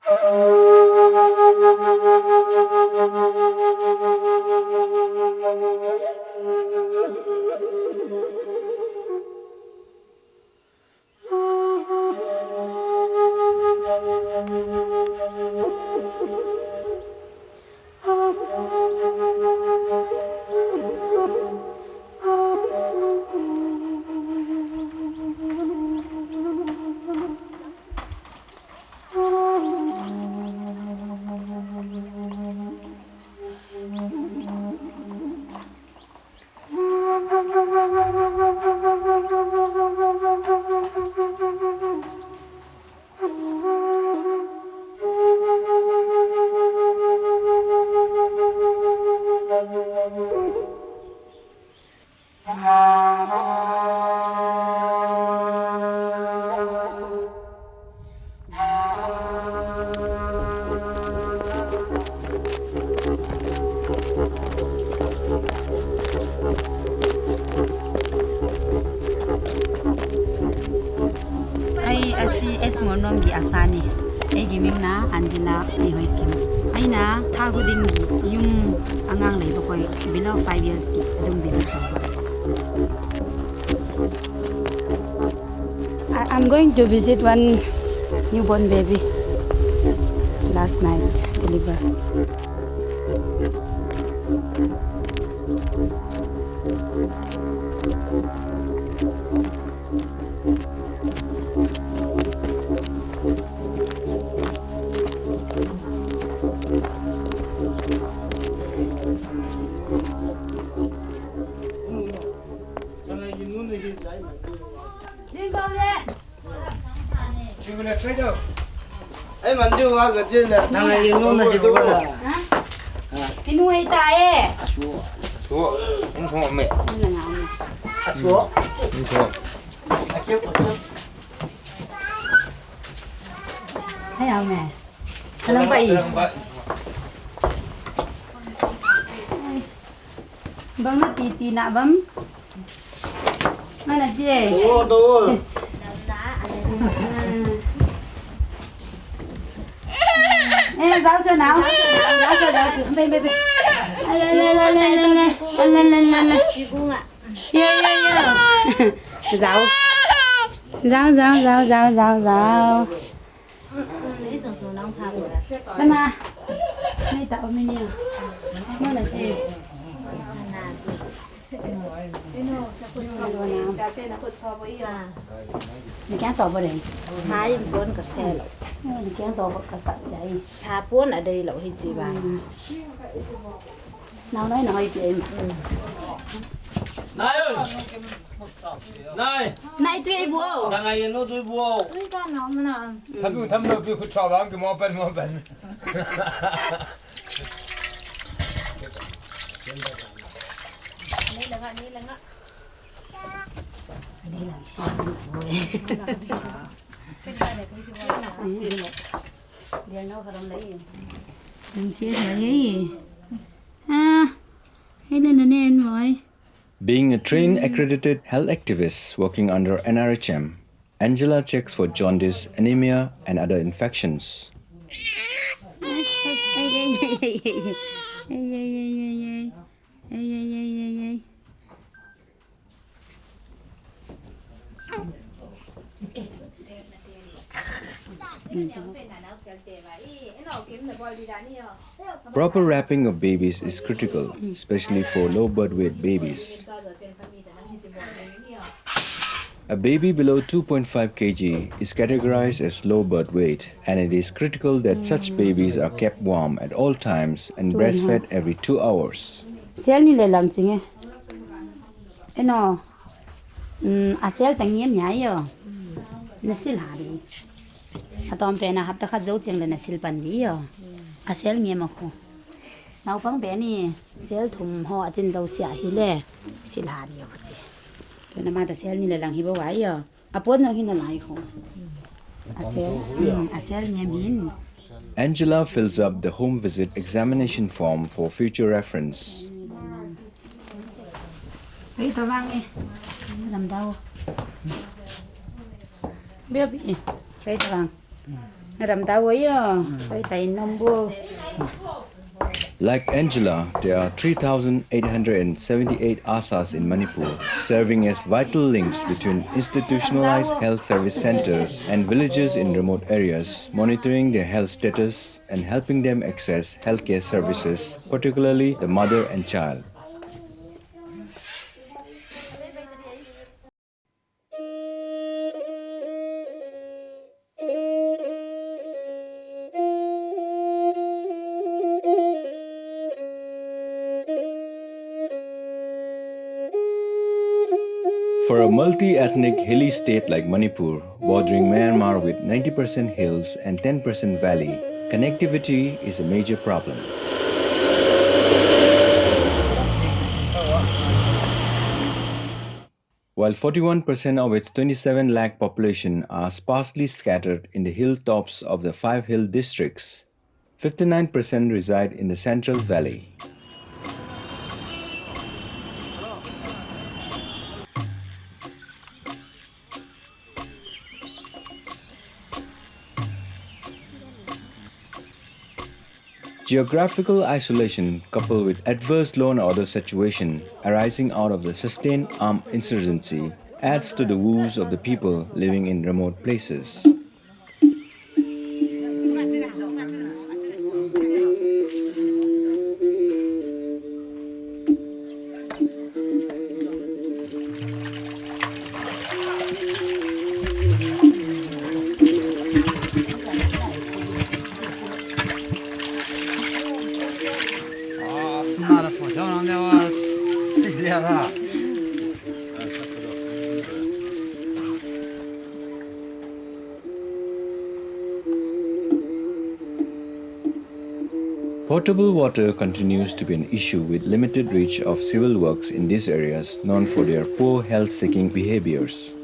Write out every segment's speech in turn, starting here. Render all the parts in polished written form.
ASHA monom gi asani ai gi mingna anjina ni hoi kim aina tha huding yum angang lei ba koi below 5 years ki dum visit I'm going to visit one newborn baby last night delivered. Ấy mình chưa qua cái chuyện là thằng này nó này đâu là Cái nuôi ta ấy. Xuống, không xuống mẹ. xuống Không xuống. kêu Thấy không mẹ? Nó vậy. Vâng nó tì nạ bấm. Nó là gì? đồ Ê, giáo sư nào? Giáo sư. Bên. Lên. Giáo. Đây mà. Đây tạo bên này. Nó là gì? Mình kén tỏ vào đây. Sai buôn cả xe lậu. Mình kén tỏ vào cả sạch chạy. Sa buôn ở đây lậu hay gì bà? Nào nói nói chuyện. này ơi này Này tùy bố. thằng này nó tôi bùa Thăm được cái trò lắm cái mò bên. Đây là xe rồi. Dia nó không lấy. Đừng xe thấy. Hay lên em rồi. Being a trained accredited health activist working under Nrhm, Angela checks for jaundice, anemia, and other infections. Proper wrapping of babies is critical, especially for low birth weight babies. A baby below 2.5 kg is categorized as low birth weight, and it is critical that such babies are kept warm at all times and breastfed every 2 hours. Sel ni le lam chinge. Eno. A sel tang yem ya yo. Nasil hari. Atom pe na hap ta khat zo cheng le nasil pan di yo. A sel nge ma khu. Nau pang pe ni sel thum ho a chin zo sia hi le sil hari yo chi. To na ma ta sel ni le lang hi ba wai yo. A pon no hi na lai khu. A sel nge min. Angela fills up the home visit examination form for future reference. Hey, tao vang đi. Làm đâu? Biết bị. Cái tao vang. Ram ta wo yo. Pai tai nom bo. Like Angela, there are 3,878 ASHAs in Manipur, serving as vital links between institutionalized health service centers and villages in remote areas, monitoring their health status and helping them access healthcare services, particularly the mother and child. For a multi-ethnic hilly state like Manipur, bordering Myanmar with 90% hills and 10% valley, connectivity is a major problem. While 41% of its 27 lakh population are sparsely scattered in the hilltops of the 5 hill districts, 59% reside in the Central Valley. Geographical isolation coupled with adverse law and order situation arising out of the sustained armed insurgency adds to the woes of the people living in remote places. Potable water continues to be an issue with limited reach of civil works in these areas known for their poor health-seeking behaviors.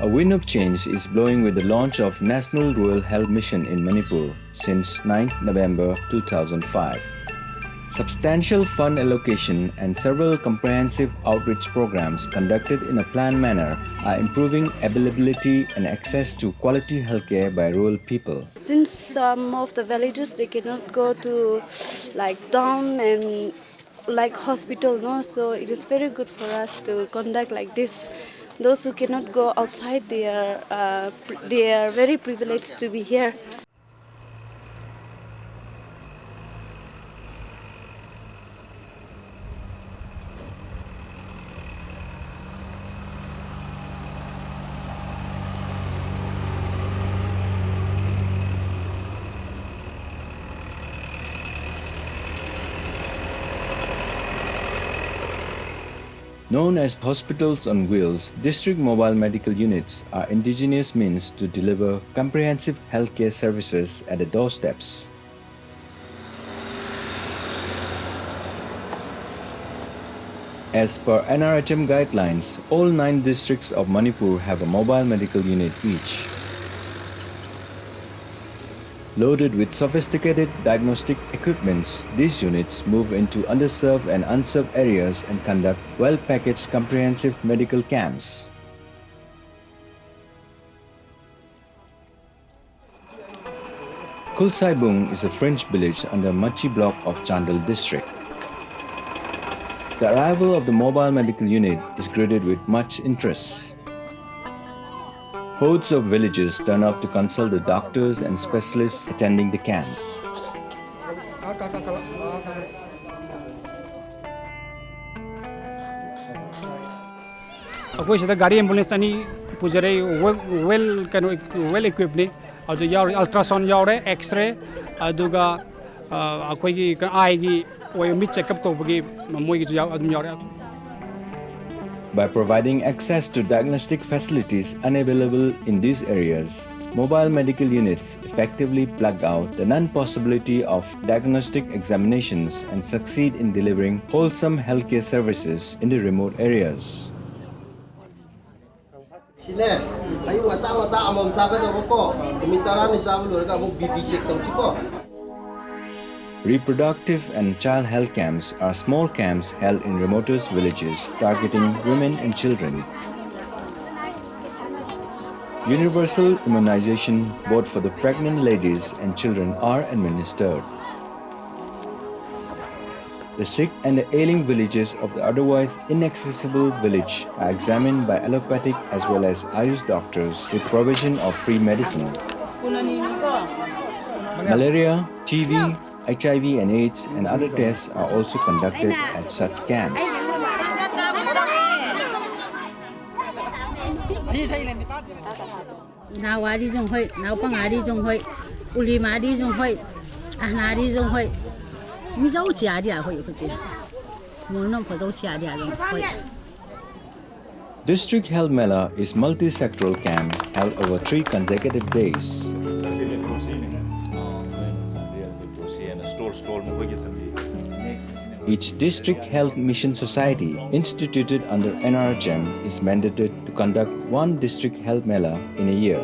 A wind of change is blowing with the launch of National Rural Health Mission in Manipur since 9 November 2005. Substantial fund allocation and several comprehensive outreach programs conducted in a planned manner are improving availability and access to quality healthcare by rural people. Since some of the villages they cannot go to like town and like hospital, no, so it is very good for us to conduct like this. Those who cannot go outside, they are very privileged to be here. Known as hospitals on wheels, district mobile medical units are indigenous means to deliver comprehensive healthcare services at the doorsteps. As per Nrhm guidelines, all 9 districts of Manipur have a mobile medical unit each. Loaded with sophisticated diagnostic equipments, these units move into underserved and unserved areas and conduct well-packaged comprehensive medical camps. Kulsaibung is a French village under Machi block of Chandal district. The arrival of the mobile medical unit is greeted with much interest. Hordes of villagers turn up to consult the doctors and specialists attending the camp. Aku sih gari ambulance ani pujare well equipped ni. Adu yaw ultrasound yaw re X-ray aduga aku gi eye gi way mid checkup to bagi moi gi yaw adum yaw re. By providing access to diagnostic facilities unavailable in these areas, mobile medical units effectively plug out the non-possibility of diagnostic examinations and succeed in delivering wholesome healthcare services in the remote areas. Reproductive and child health camps are small camps held in remotest villages targeting women and children. Universal immunization both for the pregnant ladies and children are administered. The sick and the ailing villages of the otherwise inaccessible village are examined by allopathic as well as Ayush doctors with provision of free medicine. Malaria, TB, HIV and AIDS and other tests are also conducted at such camps. Nào đi dùng hội, nào bằng đi dùng hội, uli mà đi dùng hội, na đi dùng hội, mi dấu xia đi à hội cái gì, muốn nó phải dấu xia đi à hội. District Health Mela is multi-sectoral camp held over 3 consecutive days. Each district health mission society instituted under Nrhm is mandated to conduct one district health mela in a year.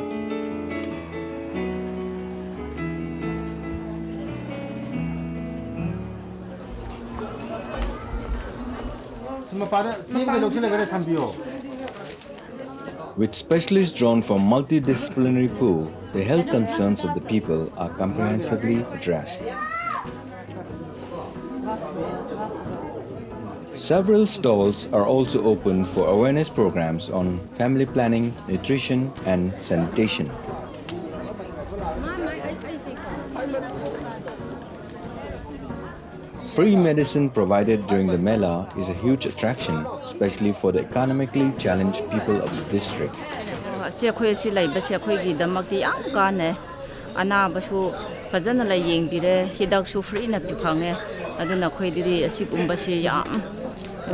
With specialists drawn from multidisciplinary pool, the health concerns of the people are comprehensively addressed. Several stalls are also open for awareness programs on family planning, nutrition and sanitation. Free medicine provided during the Mela is a huge attraction, especially for the economically challenged people of the district.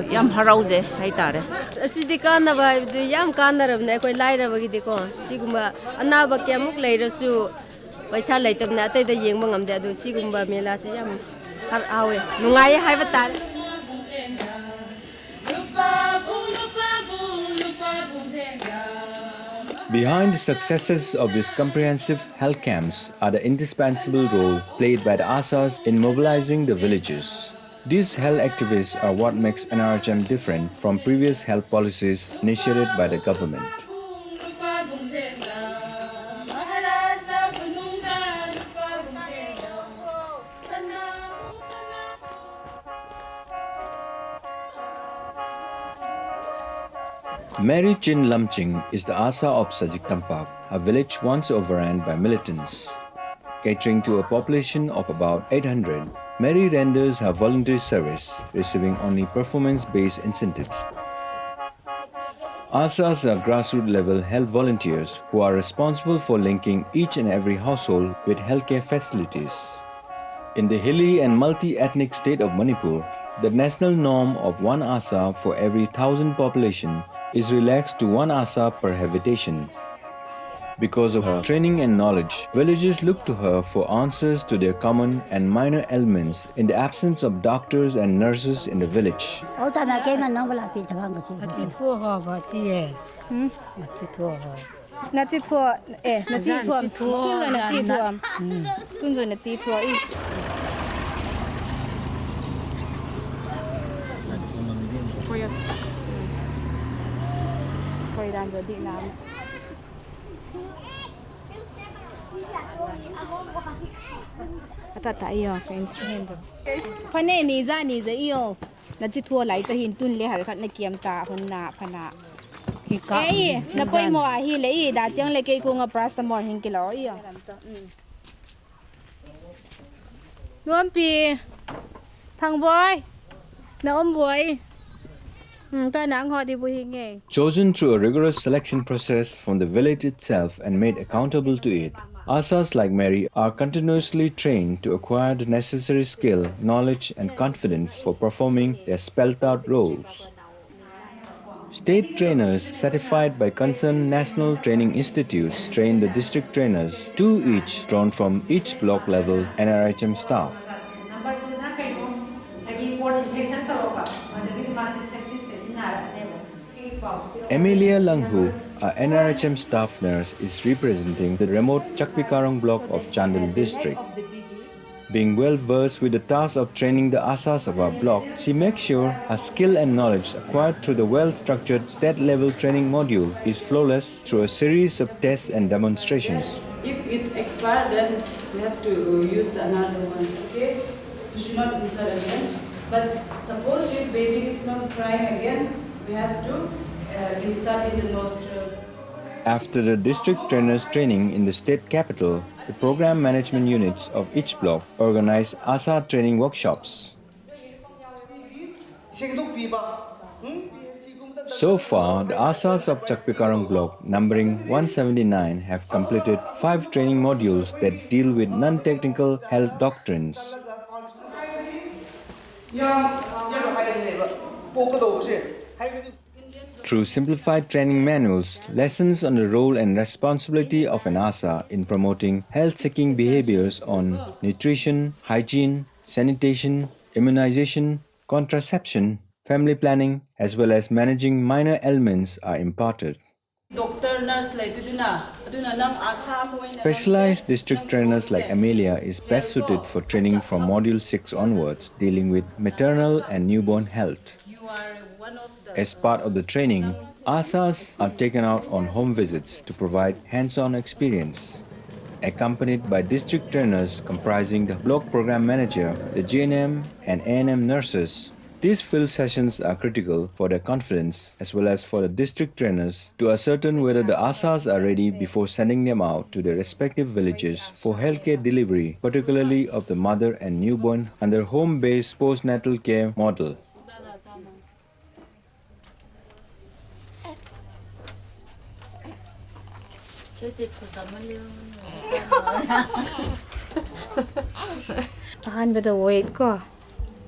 Yam harauze haitare asidi kanaba yam kanarabne akoi lairabagidiko sigumba anaba kyamuk leirasu paisa leitabna atai da yengba ngamde adu sigumba mela se yam hawe nungai haiba tare. Behind the successes of these comprehensive health camps are the indispensable role played by the ASHAs in mobilizing the villages. These health activists are what makes Nrhm different from previous health policies initiated by the government. Mary Chin Lamching is the ASHA of Sajik Tampak, a village once overrun by militants. Catering to a population of about 800, Mary renders her voluntary service, receiving only performance-based incentives. ASHAs are grassroots-level health volunteers who are responsible for linking each and every household with healthcare facilities. In the hilly and multi-ethnic state of Manipur, the national norm of one ASHA for every 1,000 population is relaxed to one ASHA per habitation. Because of her training and knowledge, villagers look to her for answers to their common and minor ailments in the absence of doctors and nurses in the village. Tata iyo ka instrument. Pane ni za iyo na chithua lai ta hin tun le har khat na kiam ta hun na phana. Ei na koi mo a hi le da chang le ke ko nga prastamol hin ki lo iyo. Nuam pi thang boy na boy Chosen through a rigorous selection process from the village itself and made accountable to it, ASAs like Mary are continuously trained to acquire the necessary skill, knowledge and confidence for performing their spelled-out roles. State trainers certified by concerned national training institutes train the district trainers, 2 each drawn from each block level NRHM staff. Emilia Langhu, a NRHM staff nurse, is representing the remote Chakpikarong block of Chandel district. Being well versed with the task of training the ASAs of our block, she makes sure her skill and knowledge acquired through the well-structured state-level training module is flawless through a series of tests and demonstrations. If it's expired, then we have to use another one. Okay, you should not insert again. But suppose if baby is not crying again, we have to insert in the nostril. After the district trainers training in the state capital, the program management units of each block organize ASA training workshops. So far, the ASAs of Chakpikarong block, numbering 179, have completed 5 training modules that deal with non-technical health doctrines. Through simplified training manuals, lessons on the role and responsibility of an ASA in promoting health-seeking behaviors on nutrition, hygiene, sanitation, immunization, contraception, family planning, as well as managing minor ailments are imparted. Specialized district trainers like Amelia is best suited for training from Module 6 onwards, dealing with maternal and newborn health. As part of the training, ASAs are taken out on home visits to provide hands-on experience. Accompanied by district trainers comprising the block program manager, the GNM and ANM nurses, these field sessions are critical for their confidence as well as for the district trainers to ascertain whether the ASAs are ready before sending them out to their respective villages for healthcare delivery, particularly of the mother and newborn under home-based postnatal care model. The weight ko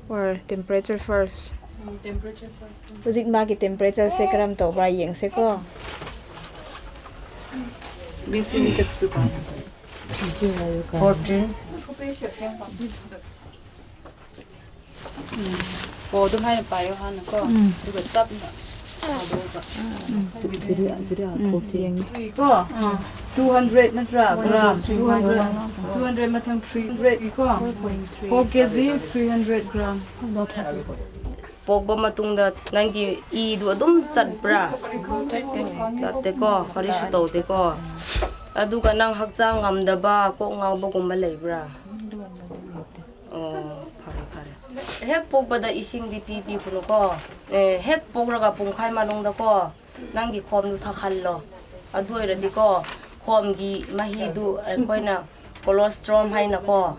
or temperature first. Temperature first. Ujik magi temperature se karam to ba yeng se ko. BC ni tak suka. 14. Photo hai pa yo han ko. Du tap na. 200 natra gram 200 matham 300 ko 4 kg 300 gram pokba matungda nangi I du adum satbra satte ko harisu tawte ko aduga nang hakchang ngamdaba ko ngawba gumba leibra phare hek pokbada ising di pipi kuno ko hek pokraga pungkhai manungda ko nangi khomdu thakhallo adu iradi ko khomgi mahidu koina colostrum haina ko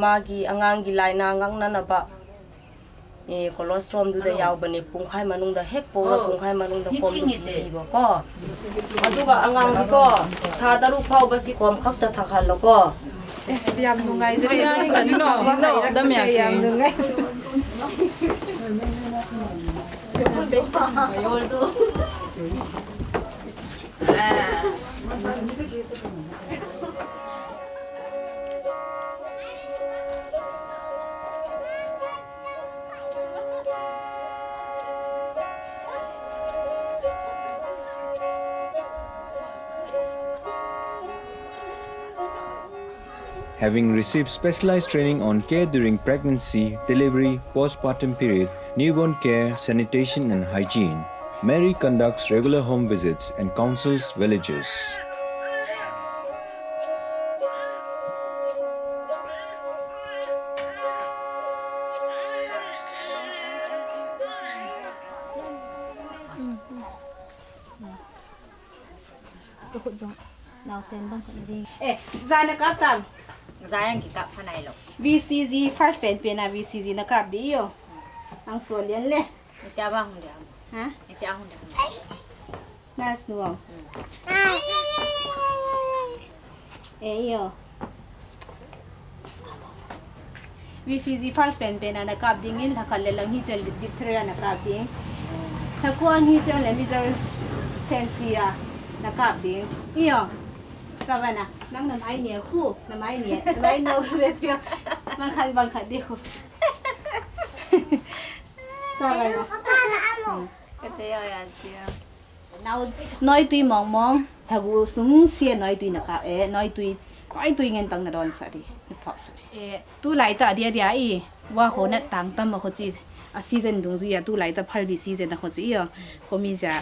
magi angangi laina angangna na ba colostrum du da yawbani pungkhai manungda hek pokra pungkhai manungda khomdu pibo ko aduga angangi ko tha daru phawbasi khom khakta thakhallo ko Siam nungai zeri ngani no dam ya siam nungai Having received specialized training on care during pregnancy, delivery, postpartum period, newborn care, sanitation and hygiene, Mary conducts regular home visits and counsels villages. Zana kaptam Zayan ki kap panay lo. VCZ first pen na VCZ na kap di yo ang solian le Ita ba hong ฮะ เจ้าหุ่น nurse nuông yo VCG first pen ana kap ding in thakal le lang hi chel dip thre ana kap ding thakuan hi chel le miser sensia na kap ding yo kabana nang nam ai ne khu nam ai ne mai no vet pia man khan bang khan di khu sabana cái thế rồi à chị nào nói tùy mong mong thằng súng xe nói tùy nè cả nói tùy coi tùy nghe tăng nè đòn sao đi hip hop sao tu lại ta dia dia ýว่าคนนั้นต่างตั้มมาเขาจีseason ตรงนี้tu lại ta พัลบี season นะเขาจีเขามีจะ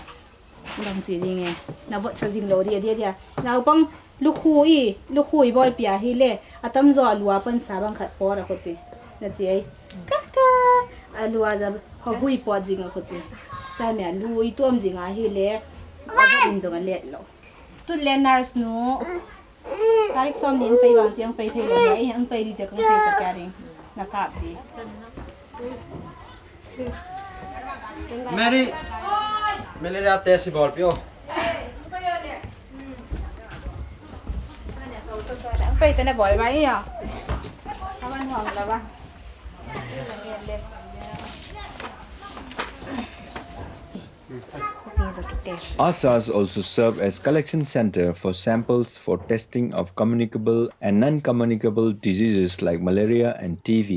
ลองจีนี่ไงน่าว่าจะจริงโลdia dia dia น่าบังลูกคุยบอลเปียฮิเล่ตั้มจ่อลัวเป็นสาบังขัดปอดเขาจีน่าจีกักลัวจะเขาหุยปอดจริงเขาจีแต่แม่ลุยตัวมจริงฮิเล่ก็อินจงกันเล็ดแล้วตุเล่น nurse หนูการิกซ้อมนี้ไปวางเสียงไปเทเลยไอ้ยังไปดีจะกังเทสแกริงnakap di Mary Mary ate si ball pioไปแต่ในบ่อยไว้อ่ะถ้ามันห่วงแล้วป่ะ ASHAs also serve as collection center for samples for testing of communicable and non-communicable diseases like malaria and TB.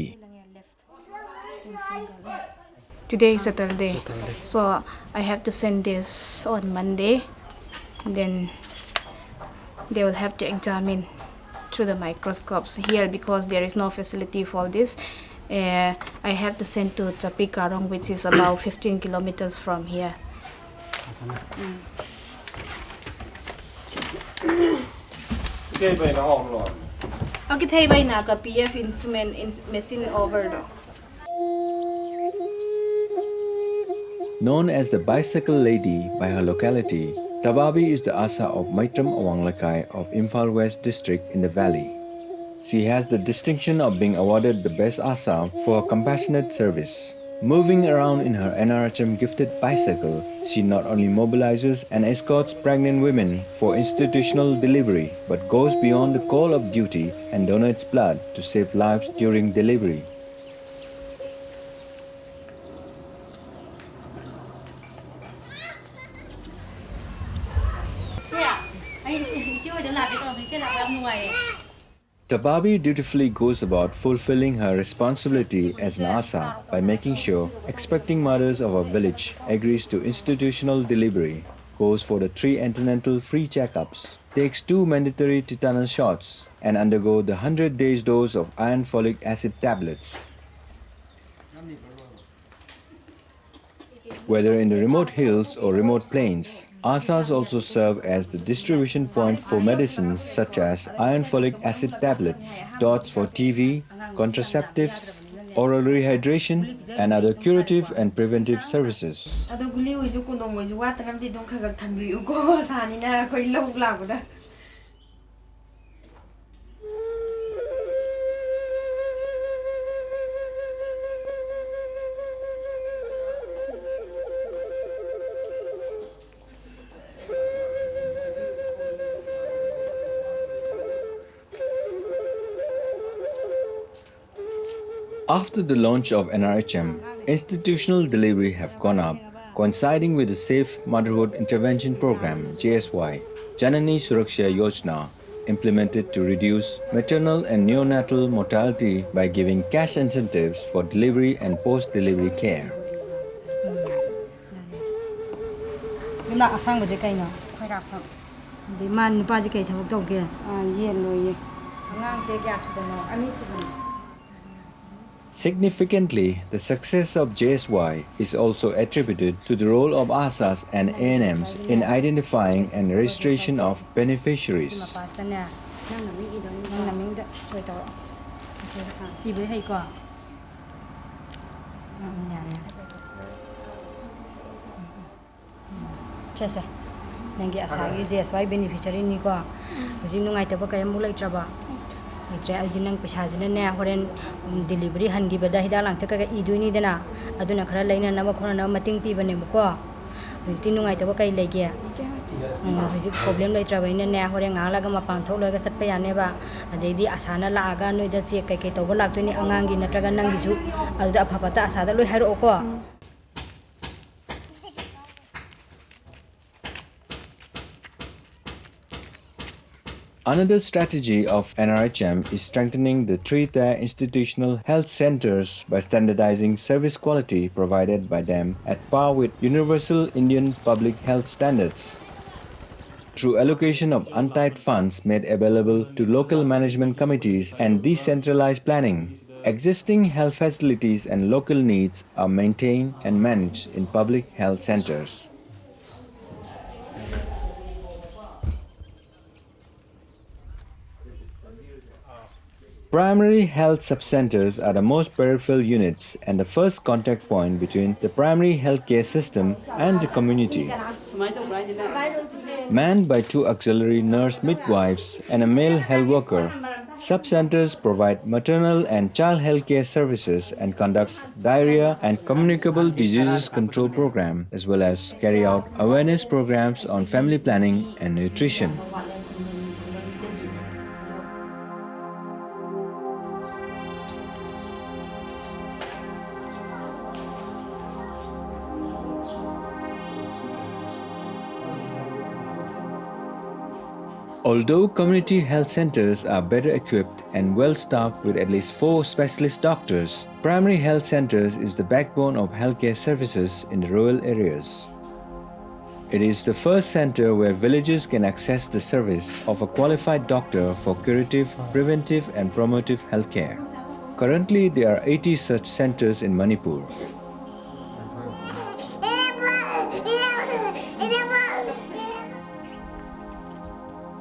Today is Saturday, so I have to send this on Monday. Then they will have to examine through the microscopes here because there is no facility for this. I have to send to Chapikarong, which is about 15 kilometers from here. Cái bay nó hòm rồi. Okay, thay bay na ka PF instrument machine over do. Known as the Bicycle Lady by her locality, Tababi is the ASHA of Nrhm Awanglakai of Imphal West District in the valley. She has the distinction of being awarded the best ASHA for her compassionate service. Moving around in her Nrhm gifted bicycle, she not only mobilizes and escorts pregnant women for institutional delivery, but goes beyond the call of duty and donates blood to save lives during delivery. Tababi dutifully goes about fulfilling her responsibility as an ASHA by making sure expecting mothers of our village agrees to institutional delivery, goes for the 3 antenatal free checkups, takes 2 mandatory tetanus shots, and undergo the 100 days dose of iron folic acid tablets. Whether in the remote hills or remote plains, ASHAs also serve as the distribution point for medicines such as iron folic acid tablets, dots for TB, contraceptives, oral rehydration, and other curative and preventive services. After the launch of Nrhm, institutional delivery have gone up, coinciding with the Safe Motherhood Intervention Program (JSY), Janani Suraksha Yojana, implemented to reduce maternal and neonatal mortality by giving cash incentives for delivery and post-delivery care. Significantly, the success of JSY is also attributed to the role of ASHAs and ANMs in identifying and registration of beneficiaries. ꯂꯩꯇ꯭ꯔꯦ ꯑꯗꯨꯗꯤ ꯅꯪ ꯄꯩꯁꯥꯁꯤꯅꯅꯦ ꯍꯣꯔꯦꯟ delivery ꯍꯟꯈꯤꯕꯗ ꯍꯤꯗꯥꯛ ꯂꯥꯡꯊꯛ ꯀꯩꯀꯥ ꯏꯗꯣꯏꯅꯤꯗꯅ ꯑꯗꯨꯅ ꯈꯔ ꯂꯩꯅꯅꯕ ꯈꯣꯠꯅꯅꯕ ꯃꯇꯦꯡ ꯄꯤꯕꯅꯦꯕꯀꯣ ꯍꯧꯖꯤꯛꯇꯤ ꯅꯨꯡꯉꯥꯏꯇꯕ ꯀꯩ ꯂꯩꯒꯦ ꯍꯧꯖꯤꯛ ꯄ꯭ꯔꯣꯕ꯭ꯂꯦꯝ ꯂꯩꯇ꯭ꯔꯕꯅꯤꯅꯅꯦ ꯍꯣꯔꯦꯟ ꯉꯥꯏꯍꯥꯛꯂꯒ ꯃꯄꯥꯟ ꯊꯣꯛꯂꯒ ꯆꯠꯄ ꯌꯥꯅꯦꯕ ꯑꯗꯩꯗꯤ ꯑꯁꯥꯅ ꯂꯥꯛꯑꯒ ꯅꯣꯏꯗ ꯆꯦꯛ ꯀꯩꯀꯩ ꯇꯧꯕ ꯂꯥꯛꯇꯣꯏꯅꯤ ꯑꯉꯥꯡꯒꯤ ꯅꯠꯇ꯭ꯔꯒ ꯅꯪꯒꯤꯁꯨ ꯑꯗꯨꯗ ꯑꯐ ꯐꯠꯇ ꯑꯁꯥꯗ ꯂꯣꯏ ꯍꯥꯏꯔꯛꯑꯣꯀꯣ Another strategy of Nrhm is strengthening the three-tier institutional health centers by standardizing service quality provided by them at par with universal Indian public health standards. Through allocation of untied funds made available to local management committees and decentralized planning, existing health facilities and local needs are maintained and managed in public health centers. Primary health subcenters are the most peripheral units and the first contact point between the primary healthcare system and the community. Manned by 2 auxiliary nurse midwives and a male health worker, subcenters provide maternal and child healthcare services and conducts diarrhea and communicable diseases control program, as well as carry out awareness programs on family planning and nutrition. Although community health centers are better equipped and well-staffed with at least 4 specialist doctors, primary health centers is the backbone of healthcare services in the rural areas. It is the first center where villagers can access the service of a qualified doctor for curative, preventive and promotive healthcare. Currently, there are 80 such centers in Manipur.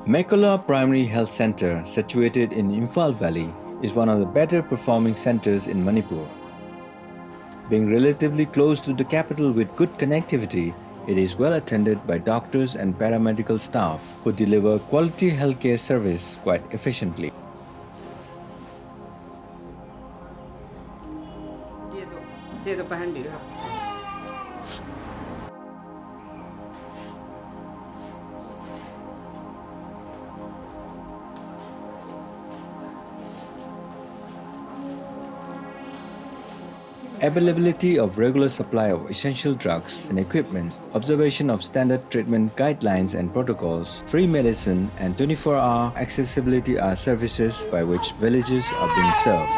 Mekola Primary Health Center, situated in Imphal Valley, is one of the better performing centers in Manipur. Being relatively close to the capital with good connectivity, it is well attended by doctors and paramedical staff who deliver quality healthcare service quite efficiently. Availability of regular supply of essential drugs and equipment, observation of standard treatment guidelines and protocols, free medicine and 24-hour accessibility are services by which villages are being served.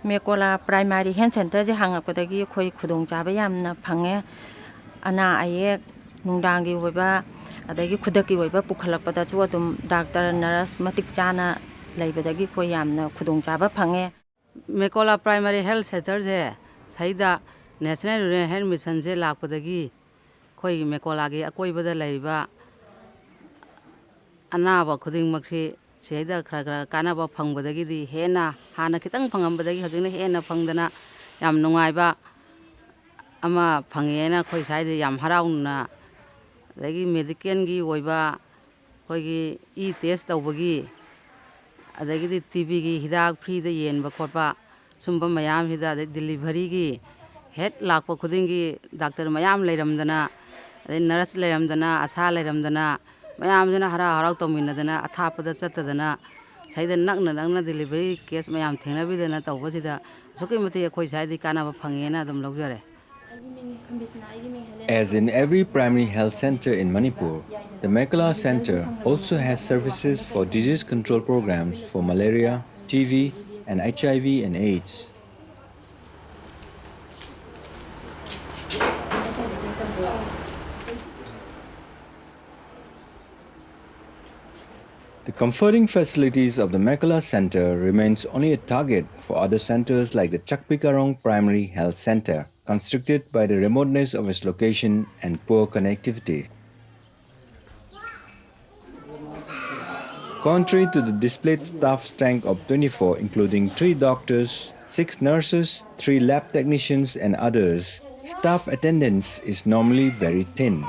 Mekola Primary Health Center je hangapodagi khoi khudong chaba yamna phange ana ayek nungdangi oiba adagi khudaki oiba pukhalakpada chu adum doctor nurse matik chana leibadagi khoi yamna khudong chaba phange. Mekola Primary Health Center je saida National Rural Health Mission je lakpadagi khoi Mekola gi akoibada leiba anaba khuding maksi saida khara kanaba phangbadagi di hena hana kitang phangambadagi hajuna hena phangdana yam nungaiba ama phangena khoi saida yam harauna adagi medical gi oiba khoi gi test tawbagi adagi di TB gi hidak free da yenba khotba sumba mayam hida delivery gi head lakpa khuding gi doctor mayam leiramdana nurse leiramdana ASHA leiramdana mayam jana hara harau tominadana athapada chatadana saida nakna delivery case mayam thengnabidana tawbasida suki mati khoi saidi kanaba phangena dum logjare. As in every primary health center in Manipur, the Mekola Center also has services for disease control programs for malaria, TB, and HIV and AIDS. The comforting facilities of the Mekola Center remains only a target for other centers like the Chakpikarong Primary Health Center, constricted by the remoteness of its location and poor connectivity. Contrary to the displayed staff strength of 24, including 3 doctors, 6 nurses, 3 lab technicians and others, staff attendance is normally very thin.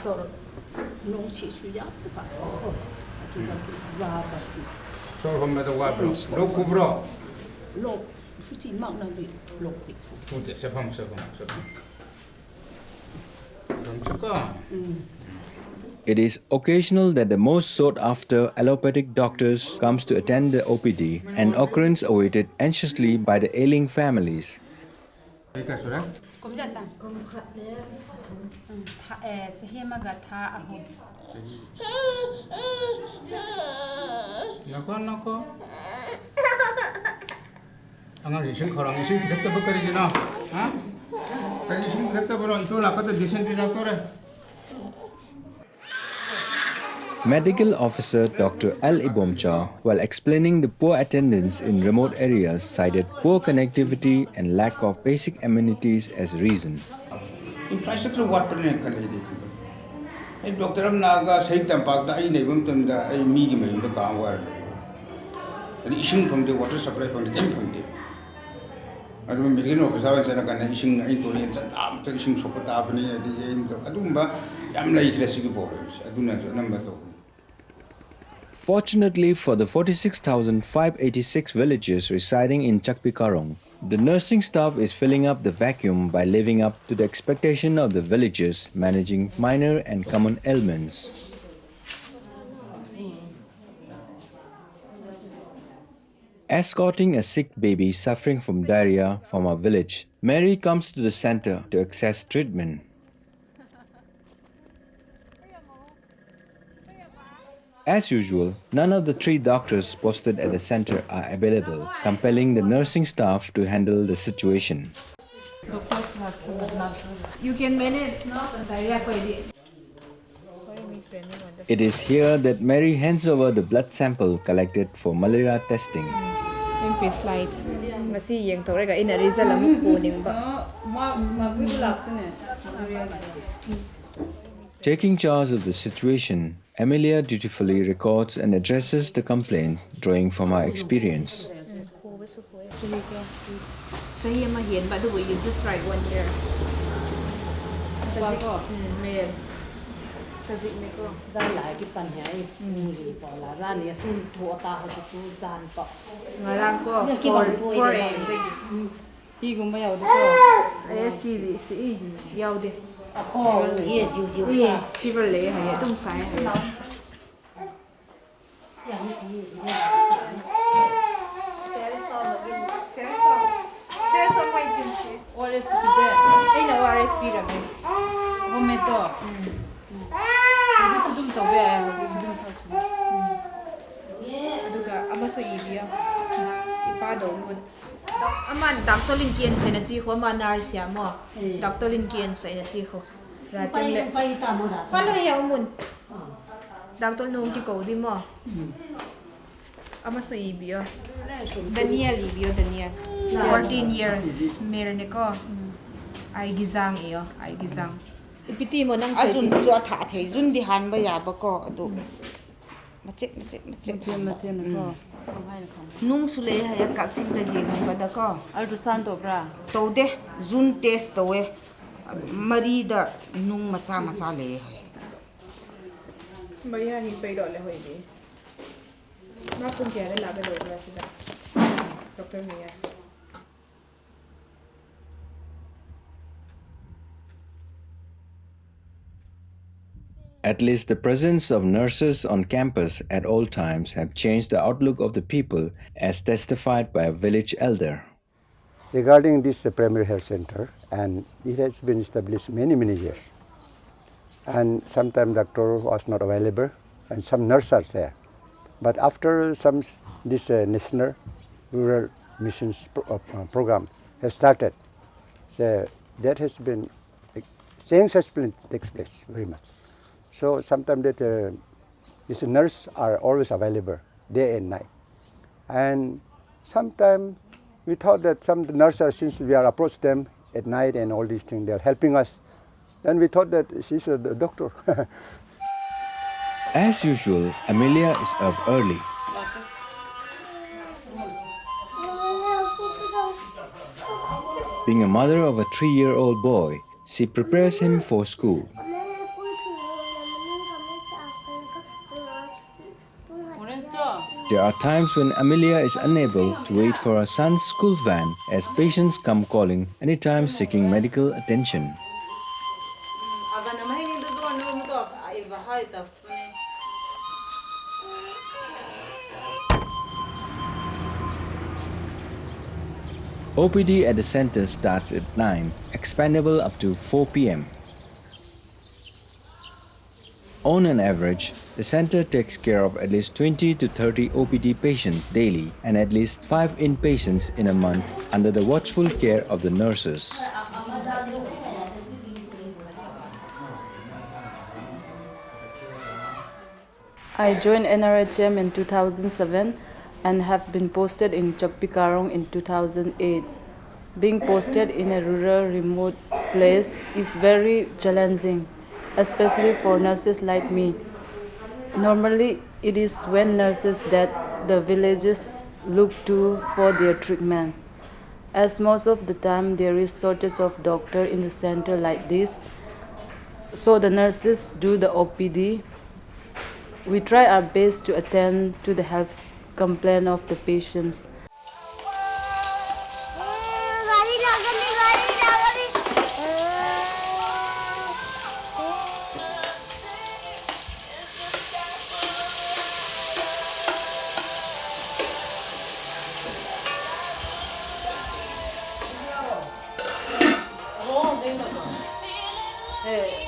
doctor nung si suya buka ko atu ga ba su so from the water lo kubro lo futi mak na di lo ti fu okay sepam chaka It is occasional that the most sought-after allopathic doctors comes to attend the OPD, an occurrence awaited anxiously by the ailing families. nako angang ising khorang ising dhakta bakari jina ha kali ising dhakta bono itu la kata dysentery doctor Medical Officer Dr. L. Ibomcha, while explaining the poor attendance in remote areas, cited poor connectivity and lack of basic amenities as reason. Infrastructure water ne kan le dekho ai doctor am naga sahi tampak da ai nebum tam da ai mi gi mai da ka war le ani ising phang de water supply phang de kem phang de adu medical officer wa sana kan ising ai to ne chan am ta ising sopata apni adi ai to adum ba yam lai krasi gi problems aduna number to. Fortunately for the 46,586 villagers residing in Chakpikarong, the nursing staff is filling up the vacuum by living up to the expectation of the villagers, managing minor and common ailments. Escorting a sick baby suffering from diarrhea from our village, Mary comes to the center to access treatment. As usual, none of the 3 doctors posted at the center are available, compelling the nursing staff to handle the situation. You can manage, no? It is here that Mary hands over the blood sample collected for malaria testing. Slide. Ngasi yang thore ga ina result amu kuning ba. Taking charge of the situation, Amelia dutifully records and addresses the complaint, drawing from her experience. You just write 1 year. Ngarang ko 4 AM igumba yaw de ko ay si yaw de ako ye jiu fever le ha ye tum sai ha Serso mai jinsi ORSP de ai na ORSP ra me hometo dum to be aduga amaso ibia ipa do mun aman doctor lin kian sai na chi kho ma nar sia mo doctor lin kian sai na chi kho ra chen le pa lo ya mun doctor nung ki ko di mo amaso ibia Daniel 14 years mer ne ko ai gizang iyo ai gizang ipiti mo nang sai azun chu tha thei zun di han ba ya ba ko adu mache ko nung sule ha ya ka ching da jing han ba da ko ultrasound to bra to de zun test to we mari da nung macha le ha Maria hin pe do le hoi di na kun ke la be lo bra sida Dr. Miyas At least the presence of nurses on campus at all times have changed the outlook of the people, as testified by a village elder. Regarding this primary health center, and it has been established many years. And sometimes doctor was not available, and some nurses there. But after this national rural missions program has started, so that has been change has been takes place very much. So sometimes that these nurses are always available day and night. And sometimes we thought that some nurses, since we are approach them at night and all these things, they are helping us. Then we thought that she's a doctor. As usual, Amelia is up early. Being a mother of a 3-year-old boy, she prepares him for school. There are times when Amelia is unable to wait for her son's school van as patients come calling anytime seeking medical attention. OPD at the center starts at 9, expandable up to 4 p.m. On an average, the center takes care of at least 20 to 30 OPD patients daily and at least 5 inpatients in a month under the watchful care of the nurses. I joined NRHM in 2007 and have been posted in Chakpikarong in 2008. Being posted in a rural, remote place is very challenging, especially for nurses like me. Normally, it is when nurses that the villagers look to for their treatment. As most of the time there is shortage of doctor in the center like this, so the nurses do the OPD. We try our best to attend to the health complaint of the patients.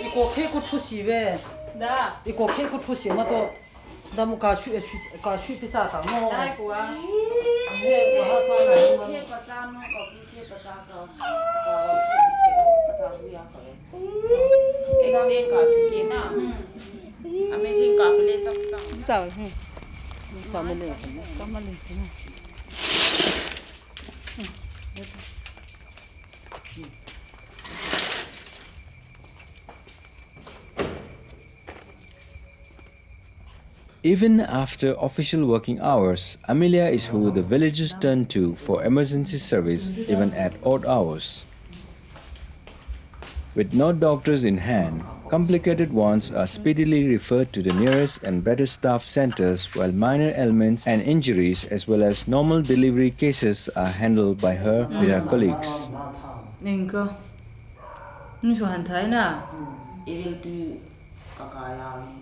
이거 케이크 투시베 나 이거 케이크 투시 마도 나무 가슈 비싸다 뭐 나 이거야 네 와서 케이크 비싸는 거 케이크 비싸 거 비싸 이거 내가 두개나 아메리카 플레이스 없어 싸면은 Even after official working hours, Amelia is who the villagers turn to for emergency service even at odd hours. With no doctors in hand, complicated ones are speedily referred to the nearest and better staffed centers, while minor ailments and injuries as well as normal delivery cases are handled by her with her colleagues. Ninka, nusho hantai na. Irilti kakaya.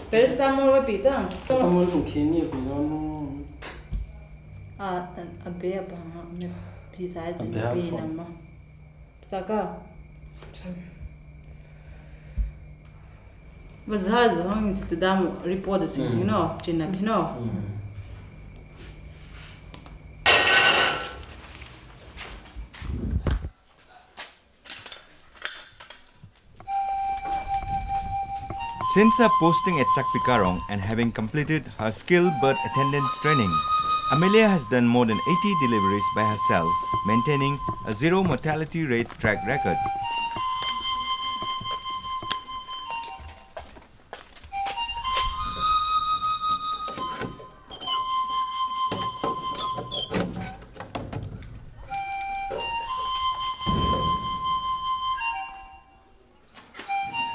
Paracetamol wa pita? Paracetamol kung kini pinano. Abe apa me pita aja pi nama. Saka. Bazhar zong itu dam report sih, you know, cina kino. Since her posting at Chakpikarong and having completed her skilled birth attendance training, Amelia has done more than 80 deliveries by herself, maintaining a zero mortality rate track record.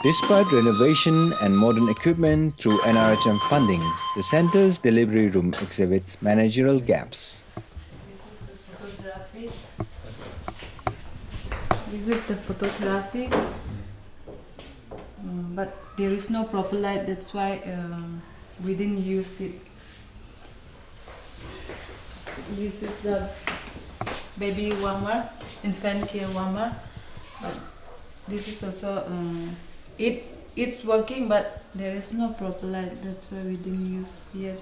Despite renovation and modern equipment through NRHM funding, the center's delivery room exhibits managerial gaps. This is the photography, but there is no proper light, that's why we didn't use it. This is the baby warmer, infant care warmer. But this is also it's working, but there is no proper light, that's why we didn't use yet.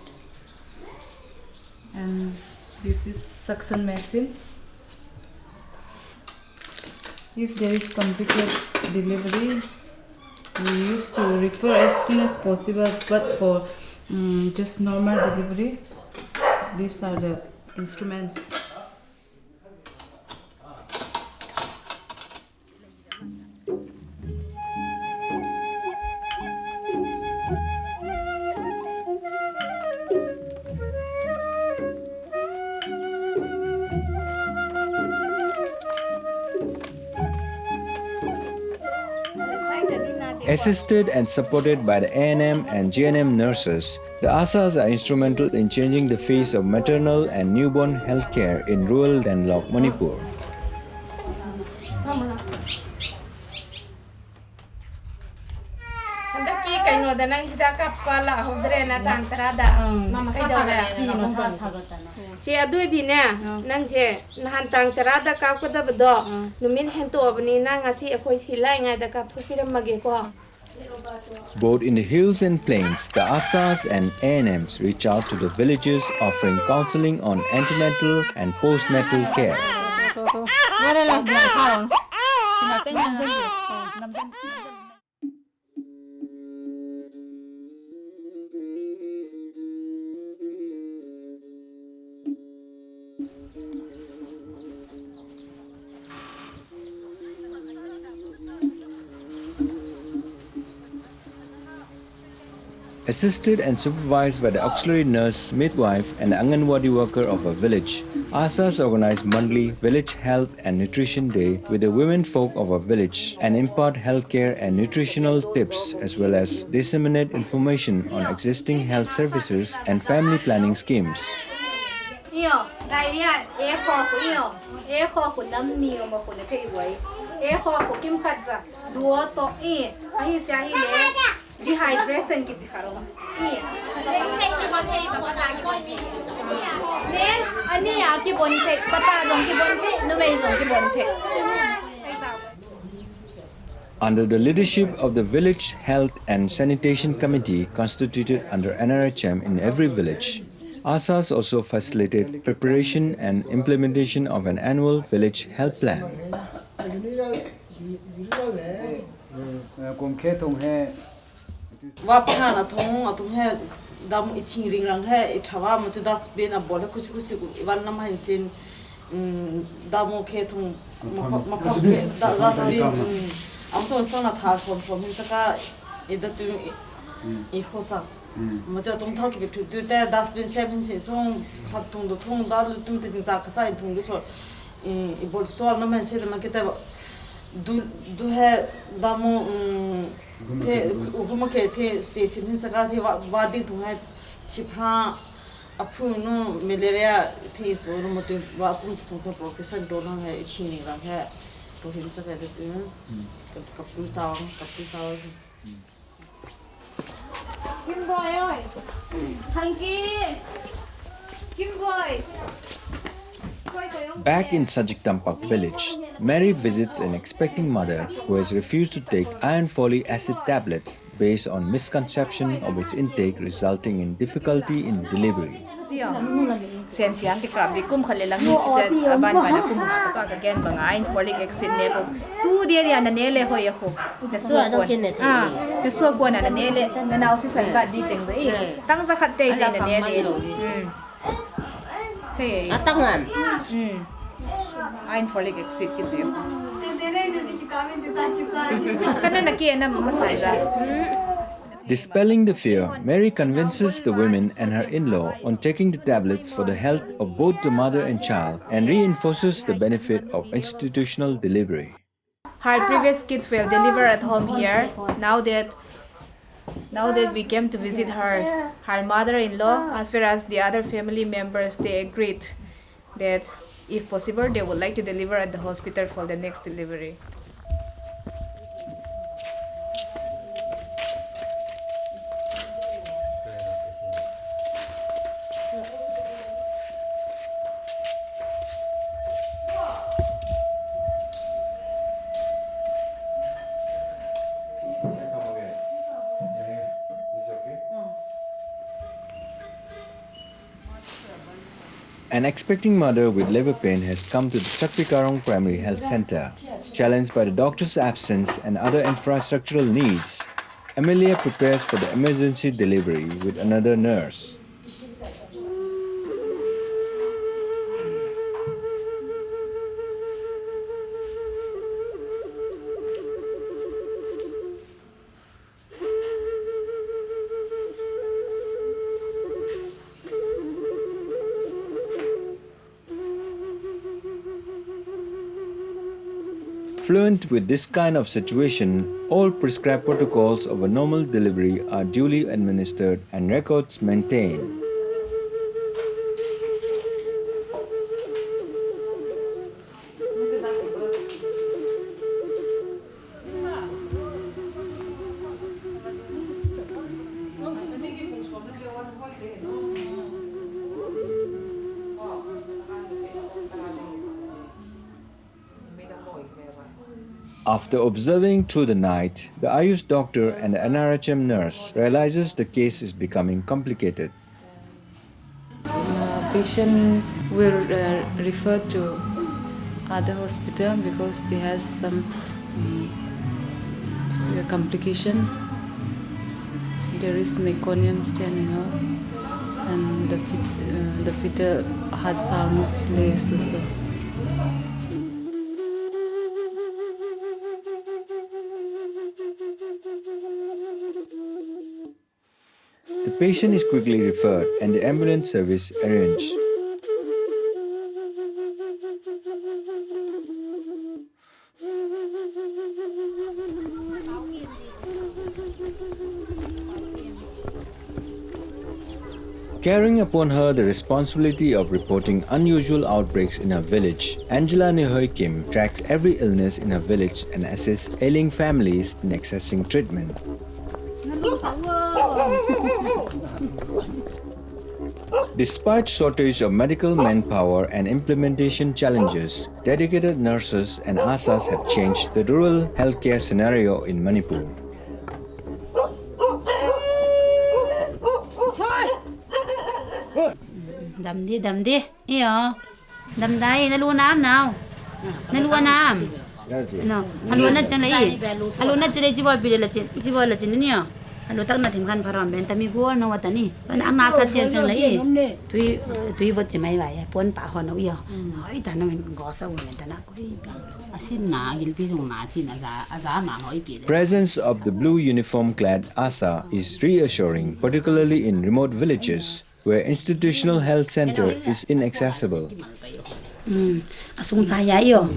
And this is suction machine. If there is complicated delivery, we used to refer as soon as possible, but for just normal delivery, these are the instruments. Assisted and supported by the ANM and GNM nurses, the ASHAs are instrumental in changing the face of maternal and newborn healthcare in rural landlocked Manipur. Si adui di ne nang je nahan tang tarada kap ko da bdo numin hen to abni na ngasi akhoi silai ngai da kap thupiram mage ko. Both in the hills and plains, the ASHAs and ANMs reach out to the villages offering counseling on antenatal and postnatal care. Assisted and supervised by the auxiliary nurse, midwife and Anganwadi worker of a village, ASHAs organize monthly Village Health and Nutrition Day with the women folk of a village and impart healthcare and nutritional tips as well as disseminate information on existing health services and family planning schemes. Iyo, diarrhea, ko nam niyo mo ko ne kai wai. Ko kim khatza, duo to ahi sia hi le. Dehydration ki kharo ani ya ki bonte pata jong ki bonte nume jong ki bonte. Under the leadership of the Village Health and Sanitation Committee constituted under Nrhm in every village, ASHAs also facilitate preparation and implementation of an annual village health plan. Wapana thong atung he dam iching ring rang he ithawa mutu dustbin a bola kusi kusi wan nam han sin damo ke thong makap ke dustbin am to stona tha from hin saka edatu I khosa mutu tung thal ki tu te dustbin seven sin song khap thong do thong da tum te sin sa khasa thong do so I bol so nam han se ma ke ta du he damo the uhuma ke the se sin saka the wadi thung hai chipha aphu no malaria the so no mutu wa pum thong to professor dona hai chini rang hai to hin saka de tu kapu saw Kim boy ơi thằng kia Kim boy. Back in Sajiktampak village, Mary visits an expecting mother who has refused to take iron folic acid tablets based on misconception of its intake resulting in difficulty in delivery. Sensian ti ka bikum khale lang ni aban bana kum ka again bang iron folic acid ne po tu dia dia na nele ho ye ho te so ko te so ko na nele na na si sai ba di teng dei tang sa khat te na ne de te atangan iron folic acid ki je kana na ki na masai ga. Dispelling the fear, Mary convinces the women and her in-law on taking the tablets for the health of both the mother and child and reinforces the benefit of institutional delivery. Her previous kids will deliver at home here. Now that we came to visit her mother-in-law as well as the other family members, they agreed that if possible, they would like to deliver at the hospital for the next delivery. An expecting mother with labor pain has come to the Chakpikarong Primary Health Center. Challenged by the doctor's absence and other infrastructural needs, Amelia prepares for the emergency delivery with another nurse. Fluent with this kind of situation, all prescribed protocols of a normal delivery are duly administered and records maintained. After observing through the night, the Ayush doctor and the Nrhm nurse realizes the case is becoming complicated. Patient will refer to other hospital because she has some complications. There is meconium stent, and the fetal heart sound is less also. The patient is quickly referred and the ambulance service arranged. Carrying upon her the responsibility of reporting unusual outbreaks in her village, Angela Nrhm Kim tracks every illness in her village and assists ailing families in accessing treatment. Despite shortage of medical manpower and implementation challenges, dedicated nurses and ASHAs have changed the rural healthcare scenario in Manipur. Đầm đi, iyo, đầm đây, nó luôn ám nào, nó luôn ám, nó, luôn nát chân lấy, luôn nát chân lấy chỉ voi là chân nữa, luôn tắc nát thêm khăn phàm bên ta mi gua nó vậy nè, anh nát sát chân lấy, tui vật chỉ mấy vậy, buồn bả họ nó iyo, hỏi ta nó mình gõ sao mình ta nó, asin na, gilpi dùng na chi na za na hỏi bị. Presence of the blue uniform-clad ASHA is reassuring, particularly in remote villages, where institutional health center is inaccessible. Asung sa ya yo,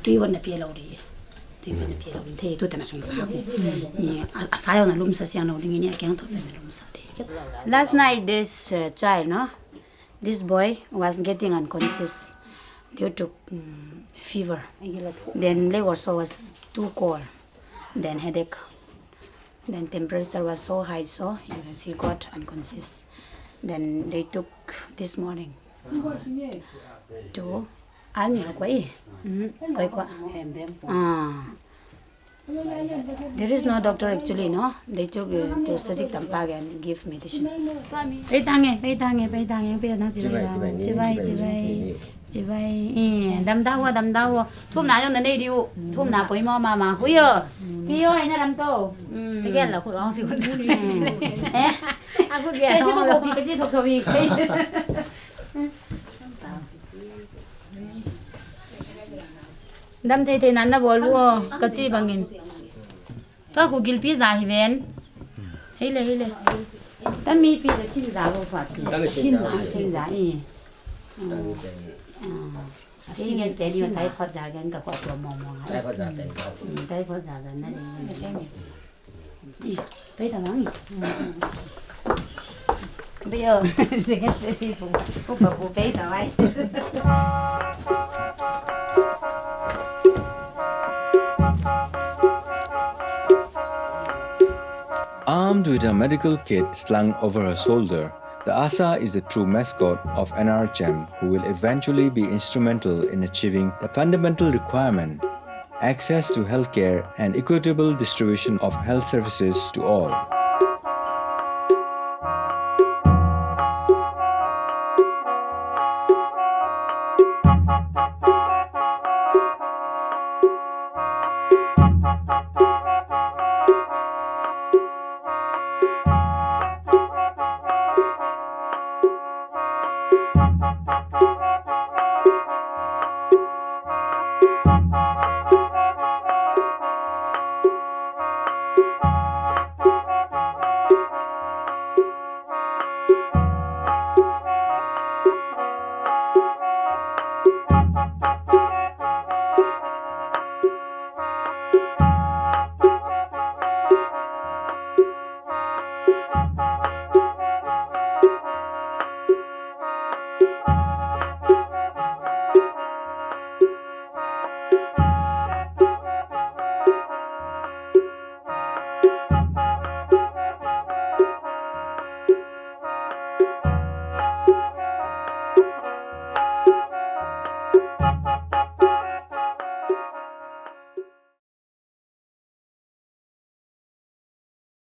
tui wan na pia lo di, thế tôi tên là sung sa ko. Asayo na lum sa siang lo dingi ni akyang to na lum sa de. Last night this child, this boy was getting unconscious due to fever. Then leg also was too cold, then headache, then temperature was so high, so he got unconscious. Then they took this morning to there is no doctor actually, no. They took to Sajik Tampag and give medicine. Đâm đau, thuốc nào cho nên đi điu, thuốc nào bồi mà húi hay là đâm tô. Cái kia là khổ gì cũng được. Cái gì mà bột cái gì thuộc vì cái. Đâm thế nắn là bol luôn, cái gì bằng nghìn. Tôi cũng gil pizza hi ven. Hay lệ. Đâm mi pizza xin giá vô phát xin giá Xin cái tên yêu tay phật giả cái quả của mong tay phật giả rồi nó đi bây giờ nói bây giờ xin cái tên phụ bây giờ ai Armed with a medical kit slung over her shoulder, the ASHA is the true mascot of Nrhm, who will eventually be instrumental in achieving the fundamental requirement, access to healthcare and equitable distribution of health services to all.